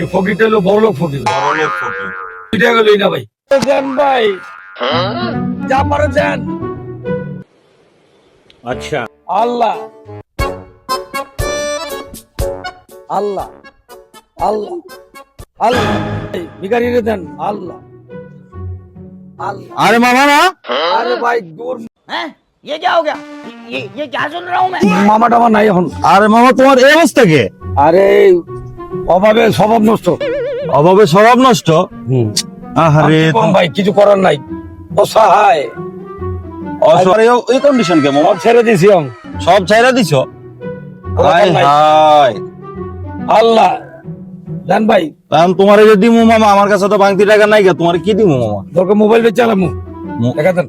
এই ফকিরটা হলো বড় লোক ফকির। বড়লোক ফকির। 2 টাকা লই না ভাই। দেন ভাই, যা পারে দেন। আচ্ছা, আল্লাহ আল্লাহ আল্লাহ আল্লাহ, এই ভিখারিরে দেন। আল্লাহ আল্লাহ। আরে মামা না, আরে ভাই দূর, हैं? ये क्या हो गया? ये क्या सुन रहा हूँ मैं? মামা টামা নাই এখন। আরে মামা তোমার এই অবস্থা কে? আরে অভাবে স্বভাব নষ্ট। অভাবে স্বভাব নষ্ট। আরে কম ভাই, কিছু করার নাই, অসহায়। এই কন্ডিশন কে মামা? সব ছেড়ে দিছি আমি। সব ছাইরা দিছো? ওরা হাই নাই। হাই, আল্লাহ দেন ভাই। কারণ তোমার এই যে দিমু মামা, আমার কাছে তো বাংতি টাকা নাই গে, তোমার কি দিমু মামা? দরকার মোবাইল বেচে চালামু, দেখা দেন।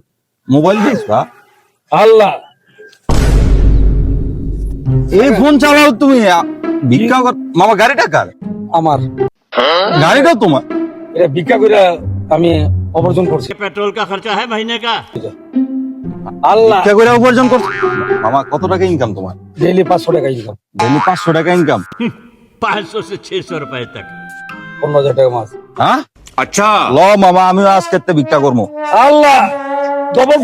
মোবাইল দিস বা? আল্লাহ এই ফোন চালাও তুমি, ভিক্ষা কর মামা। গাড়িটা কার? আমার গাড়িটা তোমার? এটা ভিক্ষা করে আমি অপারেশন করছি। पेट्रोल का खर्चा है महीने का। আল্লাহ ভিক্ষা করে উপার্জন করছো মামা? কত টাকা ইনকাম তোমার? ডেইলি 500 টাকা ইনকাম। ডেইলি 500 টাকা ইনকাম? 500 से 600 रुपए तक। 15,000 টাকা মাস। হ্যাঁ अच्छा, ল মামা, আমিও আজকে একটা ভিক্ষা করবো। আল্লাহ ডবল।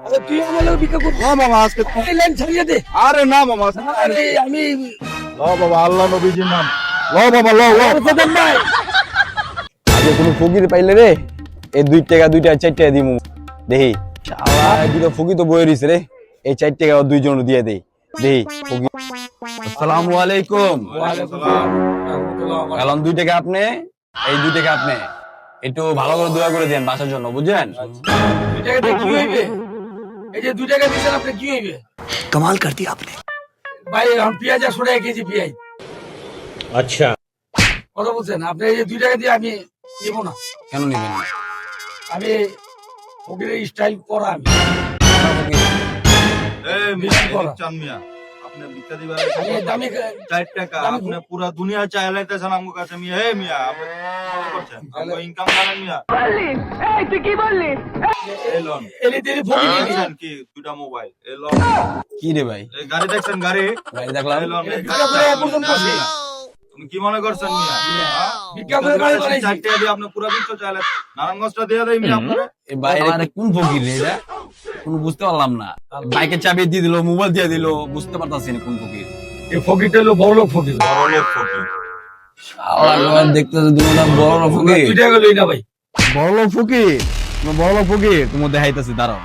আরে তুই আমাকে ভিক্ষা করবি? হ্যাঁ মামা, আজকে এই লাইন ছাড়িয়ে দে। আরে না মামা, আরে আমি ল বাবা, আল্লাহ নবীজির নাম ল বাবা, ল ল। দেন ভাই। আগে কোনো ফকির পাইলে রে, এই 2 টাকা 2 টাকা 4 টাকা দিমু দেহি। শালা দুটো ফকির তো বয়ে রইছে রে, এই 4 টাকা ওর দুইজন দিয়ে দেই দেহি ফকির। আসসালামু আলাইকুম। কারণ 2 টাকা আপনি, এই 2 টাকা আপনি একটু ভালো করে দোয়া করে দেন বাসার জন্য, বুঝছেন? 2 টাকা দিয়ে কি হইবে? এই যে 2 টাকা দিছেন আপনি, কি হইবে? कमाल कर दिया आपने। ভাই আমি পেঁয়াজ 100 টাকা কেজি পেঁয়াজ। अच्छा, কথা বলছেন আপনি? এই যে 2 টাকা দিয়ে আমি নেব না। কেন নিবেন না? আমি ফকিরের স্টাইল করা আমি। এই মিষ্টি করা। চান মিয়া, আপনি ভিক্ষা দিবা? আমি দামি 4 টাকা আপনি পুরা দুনিয়া চাইলাইতেছেন আমগো কাছে মিয়া। হে মিয়া, আপনি কি করছেন? আমগো ইনকাম করেন মিয়া। এই লোন এলি তেলি ফকির নিবি। দেখছেন কি? দুটা মোবাইল। এই লোন, কি রে ভাই? এই গাড়ি দেখছেন? গাড়ি গাড়ি দেখলাম। এই লোন, এই ভিক্ষা করে অপারেশন করছি। তুমি কি মনে করছেন মিয়া? হ্যাঁ? ভিক্ষা করে গাড়ি বানাইছি। 4 টাকা দিয়ে আপনি পুরা বিশ্ব চাইলেন। নারায়ণগঞ্জটা দিয়ে দেই মিয়া আপনারে। এই বাইরে কোন ফকির রে এটা? কোন বুঝতে পারলাম না। বাইকের চাবি দিয়ে দিল, মোবাইল দিয়ে দিল, বুঝতে পারতাছি না কোন ফকির। এই ফকিরটা হলো বড় লোক ফকির। বড়লোক ফকির। শালা দেখতেছে দুটো বড় ফকির। 2 টাকা লই না ভাই। বড় ফকির, বড় ফকির তোমার দেখাইতেছি, দাঁড়াও।